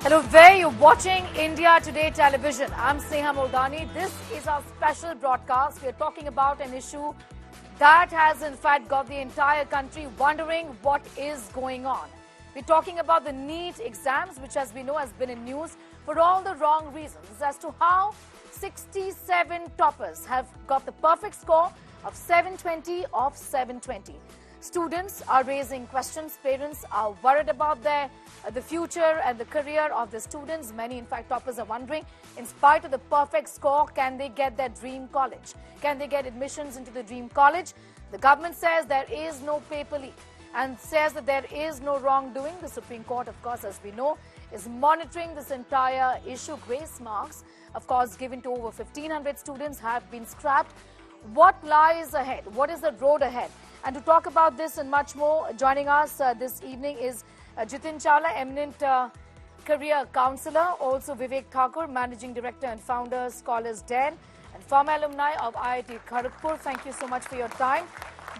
Hello, where you're watching India Today Television. I'm Sneha Moldani. This is our special broadcast. We're talking about an issue that has in fact got the entire country wondering what is going on. We're talking about the NEET exams, which as we know has been in news for all the wrong reasons as to how 67 toppers have got the perfect score of 720 of 720. Students are raising questions. Parents are worried about the future and the career of the students. Many, in fact, toppers are wondering, in spite of the perfect score, can they get their dream college? Can they get admissions into the dream college? The government says there is no paper leak and says that there is no wrongdoing. The Supreme Court, of course, as we know, is monitoring this entire issue. Grace marks, of course, given to over 1,500 students have been scrapped. What lies ahead? What is the road ahead? And to talk about this and much more, joining us this evening is Jitin Chawla, eminent career counsellor, also Vivek Thakur, managing director and founder, Scholars Den, and former alumni of IIT Kharagpur. Thank you so much for your time.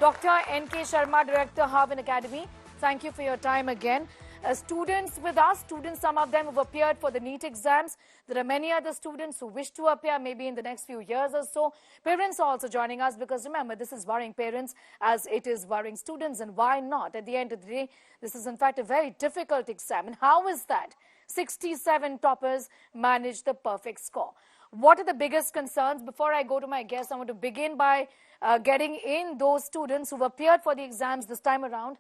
Dr. N.K. Sharma, director, Harvard Academy. Thank you for your time again. Students with us, students, some of them have appeared for the NEET exams. There are many other students who wish to appear maybe in the next few years or so. Parents are also joining us because remember, this is worrying parents as it is worrying students. And why not? At the end of the day, this is in fact a very difficult exam. And how is that 67 toppers managed the perfect score? What are the biggest concerns? Before I go to my guests, I want to begin by getting in those students who've appeared for the exams this time around.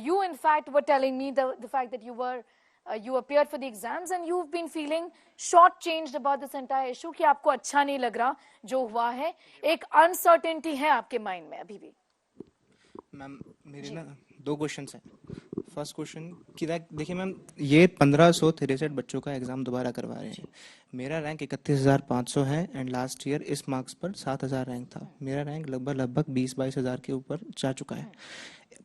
You, in fact, were telling me the fact that you appeared for the exams and you've been feeling shortchanged about this entire issue कि आपको अच्छा नहीं लग रहा जो हुआ है एक uncertainty है आपके mind में अभी भी. मैम मेरे ना दो क्वेश्चंस हैं. फर्स्ट क्वेश्चन कि देखिए मैम ये 1563 बच्चों का एग्जाम दोबारा करवा रहे हैं. मेरा रैंक 31,500 है एंड लास्ट ईयर इस मार्क्स पर 7,000 रैंक था. मेरा रैंक लगभग 20-22 हज़ार के ऊपर जा चुका है.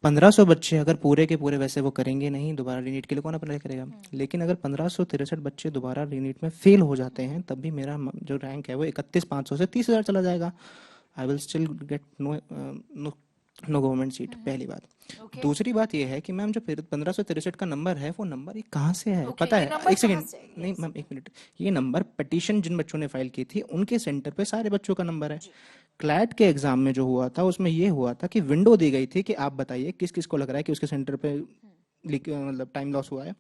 1500 बच्चे अगर पूरे के पूरे वैसे वो करेंगे नहीं, दोबारा रीनीट के लिए कौन अप्लाई करेगा. लेकिन अगर 1563 बच्चे दोबारा रीनीट में फेल हो जाते हैं तब भी मेरा जो रैंक है वो 31,500 से 30,000 चला जाएगा. I will still get no government seat. पहली बात. दूसरी बात ये है कि मैम जो 1563 का नंबर है वो नंबर ये कहाँ से है पता है. एक सेकंड नहीं मैम, एक मिनट. ये नंबर पिटीशन जिन बच्चों ने फाइल की थी उनके सेंटर पे सारे बच्चों का नंबर है. क्लैट के एग्जाम में जो हुआ था उसमें ये हुआ था कि विंडो दी गई थी कि आप बताइए किस किस को लग रहा है कि उसके सेंटर पे मतलब टाइम लॉस हुआ है.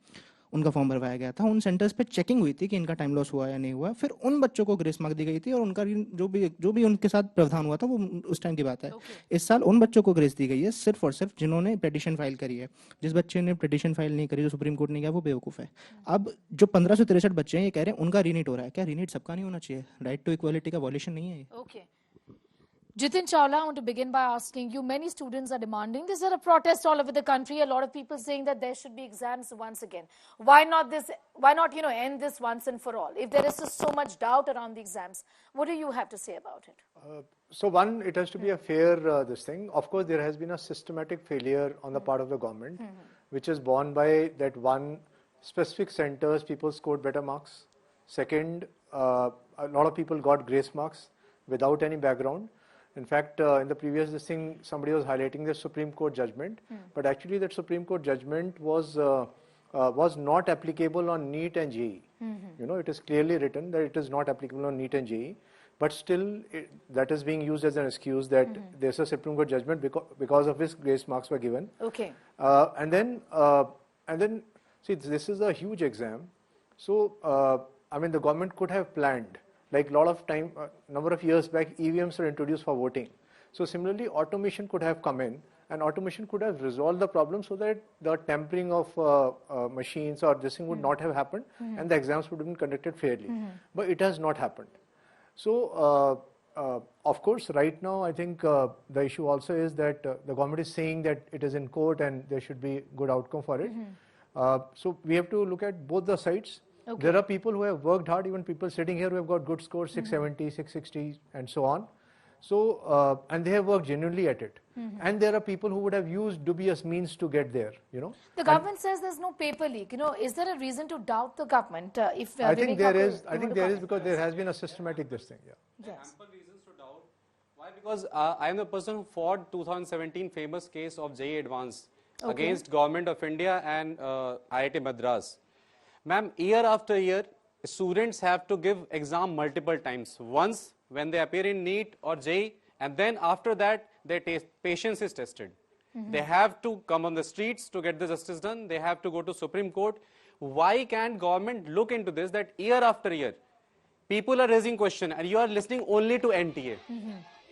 उनका फॉर्म भरवाया गया था. उन सेंटर्स पे चेकिंग हुई थी कि इनका टाइम लॉस हुआ या नहीं हुआ. फिर उन बच्चों को ग्रेस मार्क दी गई थी और उनका जो भी उनके साथ प्रावधान हुआ था वो उस टाइम की बात है. इस साल उन बच्चों को ग्रेस दी गई है सिर्फ और सिर्फ जिन्होंने पिटीशन फाइल करी है. जिस बच्चे ने पिटीशन फाइल नहीं करी, जो सुप्रीम कोर्ट ने किया, वो बेवकूफ है. अब जो 1563 बच्चे हैं ये कह रहे हैं उनका रीनीट हो रहा है. क्या रीनीट सबका नहीं होना चाहिए? राइट टू इक्वालिटी का वॉल्यूशन नहीं है ये. Jitin Chawla, I want to begin by asking you, many students are demanding, there's a protest all over the country, a lot of people saying that there should be exams once again. Why not, end this once and for all? If there is so much doubt around the exams, what do you have to say about it? So one, it has to be a fair, this thing. Of course, there has been a systematic failure on the part of the government, which is borne by that one, specific centers, people scored better marks. Second, a lot of people got grace marks without any background. In fact, in the previous thing, somebody was highlighting the Supreme Court judgment, but actually that Supreme Court judgment was not applicable on NEET and JEE. You know, it is clearly written that it is not applicable on NEET and JEE, but still that is being used as an excuse that there's a Supreme Court judgment because of which grace marks were given. Okay. And then, see, this is a huge exam. So, I mean, the government could have planned. Like a lot of time, number of years back, EVMs were introduced for voting. So similarly, automation could have come in and automation could have resolved the problem so that the tampering of machines or this thing would not have happened and the exams would have been conducted fairly. But it has not happened. So, of course, right now, I think the issue also is that the government is saying that it is in court and there should be good outcome for it. So we have to look at both the sides. Okay. There are people who have worked hard, even people sitting here who have got good scores, 670, 660 and so on. So, and they have worked genuinely at it. And there are people who would have used dubious means to get there, you know. The government says there's no paper leak. You know, is there a reason to doubt the government? I think there is. I think there is because there has been a systematic this thing. Yeah. Yes. Ample reasons to doubt. Why? Because I am the person who fought 2017 famous case of JEE Advanced against Government of India and IIT Madras. Ma'am, year after year, students have to give exam multiple times. Once when they appear in NEET or JEE, and then after that, their patience is tested. They have to come on the streets to get the justice done. They have to go to Supreme Court. Why can't government look into this, that year after year, people are raising question and you are listening only to NTA?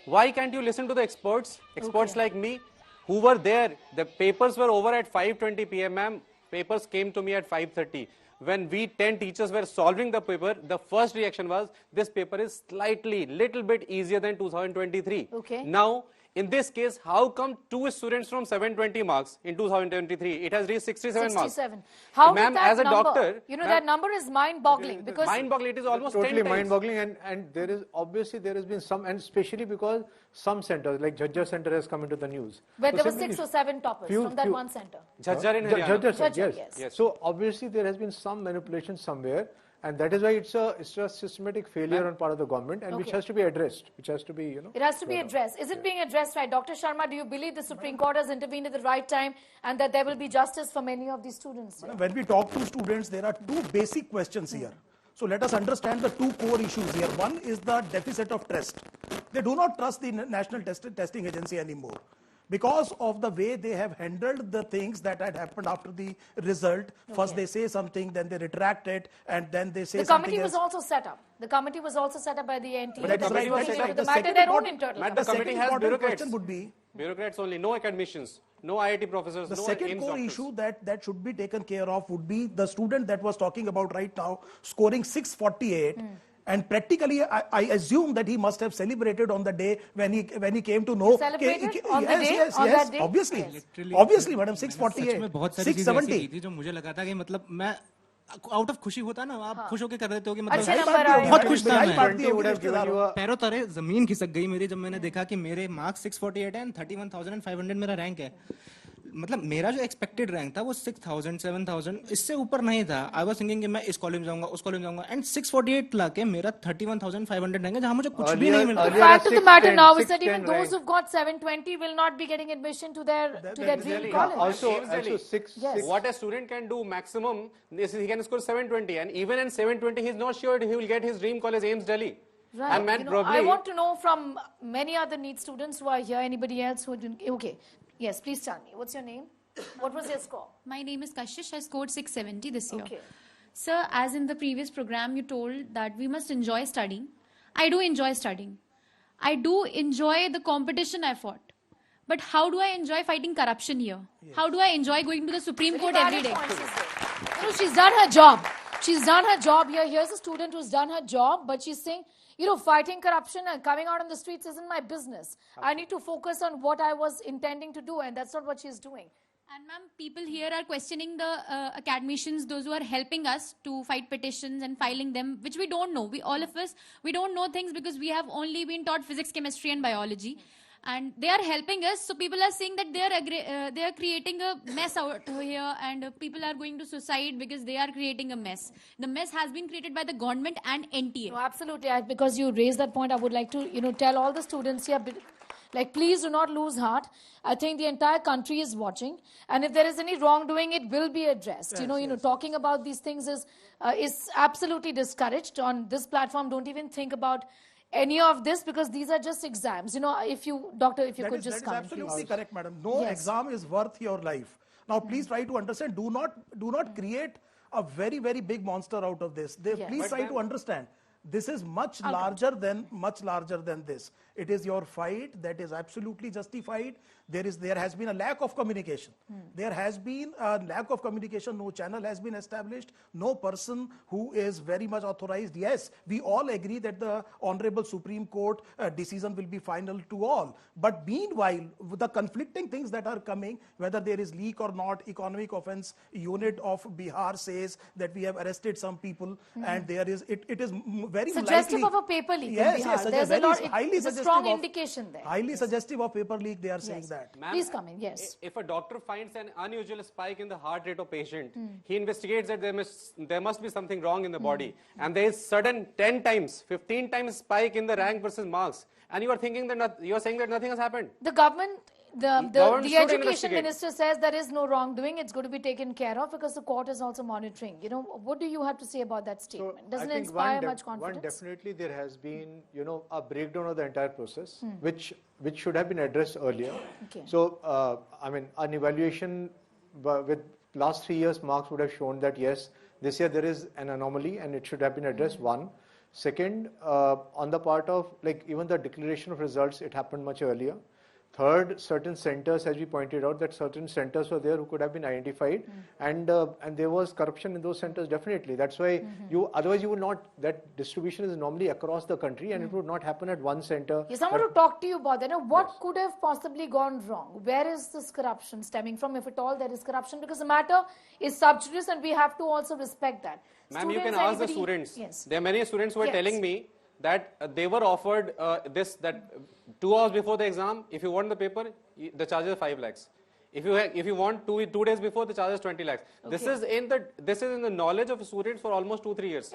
Why can't you listen to the experts like me, who were there? The papers were over at 5:20 p.m. Ma'am, papers came to me at 5:30. When we 10 teachers were solving the paper, the first reaction was, this paper is little bit easier than 2023. Okay. Now, in this case, how come two students from 720 marks in 2023, it has reached 67 marks? 67. How Ma'am, did that as a number, doctor, you know, that number is mind-boggling because mind-boggling, it is almost Totally 10 times. mind-boggling, and there is obviously there has been some, and especially because some centers like Jhajjar Center has come into the news. where So there were simply 6 or 7 toppers from that few- one center. Jhajjar in Haryana. Jhajjar Center, Jhajjar, yes. So obviously there has been some manipulation somewhere, and that is why it's a systematic failure on part of the government, and which Okay. has to be addressed, which has to be, you know. It has to be addressed. Is it being addressed right? Dr. Sharma, do you believe the Supreme Court has intervened at the right time and that there will be justice for many of these students here? When we talk to students, there are two basic questions here. So let us understand the two core issues here. One is the deficit of trust. They do not trust the National Testing Agency anymore, because of the way they have handled the things that had happened after the result. First they say something, then they retract it, and then they say The something committee else. was also set up. The committee was also set up by the NTA. But that is They were right, looking that's into right. the matter, their own internal. Madam, The the committee second has important bureaucrats. question would be, Bureaucrats only, no academicians, no IIT professors, the no second AIIMS core doctors. issue that should be taken care of would be the student that was talking about right now, scoring 648. And practically, I assume that he must have celebrated on the day when he came to know. Celebrated on the day, yes, on yes, that day? obviously, Yes. obviously, madam, सच 648, में बहुत सारी चीजें ऐसी की 670. थी जो मुझे लगा था कि मतलब मैं आउट ऑफ खुशी होता ना, आप खुश होकर कर देते हो कि अच्छे मतलब नंबर आए। बहुत खुश था बधाई मैं। बांटती होगी would have given you a पैरों तले जमीन खिसक गई मेरी जब मैंने देखा कि मेरे मार्क्स 648 है एंड 31,500 मेरा रैंक है। मतलब मेरा जो एक्सपेक्टेड रैंक था वो 6,000 7,000 इससे ऊपर नहीं था। आई वाज थिंकिंग कि मैं इस कॉलेज में जाऊंगा, उस कॉलेज में जाऊंगा, एंड 648 लाके मेरा 31,500 रैंक है जहां मुझे कुछ भी नहीं मिल The रहा। fact of the matter 610, now is that even 610 those rank. who've got 720 will not be getting admission to their dream college. Also, AIIMS Delhi. also six. Yes. What a student can do maximum is he can score 720, and even in 720 he's not sure he will get his dream college, AIIMS Delhi. Right. And man, You know, probably I want to know from many other NEET students who are here, anybody else who didn't. Okay. Yes, please tell me. What's your name? What was your score? My name is Kashish. I scored 670 this year. Okay. Sir, as in the previous program, you told that we must enjoy studying. I do enjoy studying. I do enjoy the competition I fought. But how do I enjoy fighting corruption here? How do I enjoy going to the Supreme Court every day? You know, she's done her job. She's done her job here. Here's a student who's done her job, but she's saying, you know, fighting corruption and coming out on the streets isn't my business. I need to focus on what I was intending to do, and that's not what she's doing. And ma'am, people here are questioning the academicians, those who are helping us to fight petitions and filing them, which we don't know. All of us, we don't know things because we have only been taught physics, chemistry and biology. And they are helping us. So people are saying that they are creating a mess out here, and people are going to suicide because they are creating a mess. The mess has been created by the government and NTA. No, absolutely. Because you raised that point, I would like to, you know, tell all the students here, like, please do not lose heart. I think the entire country is watching, and if there is any wrongdoing, it will be addressed. Yes, you know, talking about these things is absolutely discouraged on this platform. Don't even think about any of this because these are just exams. You know, if you, doctor, if you That could is just come, absolutely please. correct, madam. No Yes. exam is worth your life. Now, please try to understand. Do not create a very, very big monster out of this. Yes. Please try to understand. This is much larger than this. It is your fight that is absolutely justified. There has been a lack of communication. There has been a lack of communication. No channel has been established. No person who is very much authorized. Yes, we all agree that the Honorable Supreme Court decision will be final to all. But meanwhile, the conflicting things that are coming, whether there is leak or not, Economic Offence Unit of Bihar says that we have arrested some people, and there is it is very Suggestive likely of a paper leak in Yes, Bihar. yes, There's a very lot, highly it's a suggestive strong of- indication there. Highly suggestive of paper leak, they are saying Yes. that. Ma'am, Please come in, yes. If a doctor finds an unusual spike in the heart rate of patient, he investigates that there must be something wrong in the body, and there is sudden 10 times, 15 times spike in the rank versus marks, and you are thinking that you are saying that nothing has happened. The government Government should education investigate. minister says there is no wrongdoing. It's going to be taken care of because the court is also monitoring. You know, what do you have to say about that statement? Doesn't it inspire much confidence? One, definitely there has been, a breakdown of the entire process, which should have been addressed earlier. Okay. So, an evaluation with last 3 years marks would have shown that yes, this year there is an anomaly and it should have been addressed. One. Second, on the part of even the declaration of results, it happened much earlier. Third, certain centers, as we pointed out, that certain centers were there who could have been identified, and there was corruption in those centers. Definitely, that's why otherwise you would not. That distribution is normally across the country, and it would not happen at one center. Yes, I want to talk to you about that. Now, what could have possibly gone wrong? Where is this corruption stemming from, if at all there is corruption? Because the matter is sub judice, and we have to also respect that. Ma'am, you can ask the students. Yes. There are many students who are Yes. telling me that they were offered that 2 hours before the exam, if you want the paper, the charge is 5 lakhs. If you want 2 days before, the charge is 20 lakhs. This Okay. is in the knowledge of students for almost 2-3 years.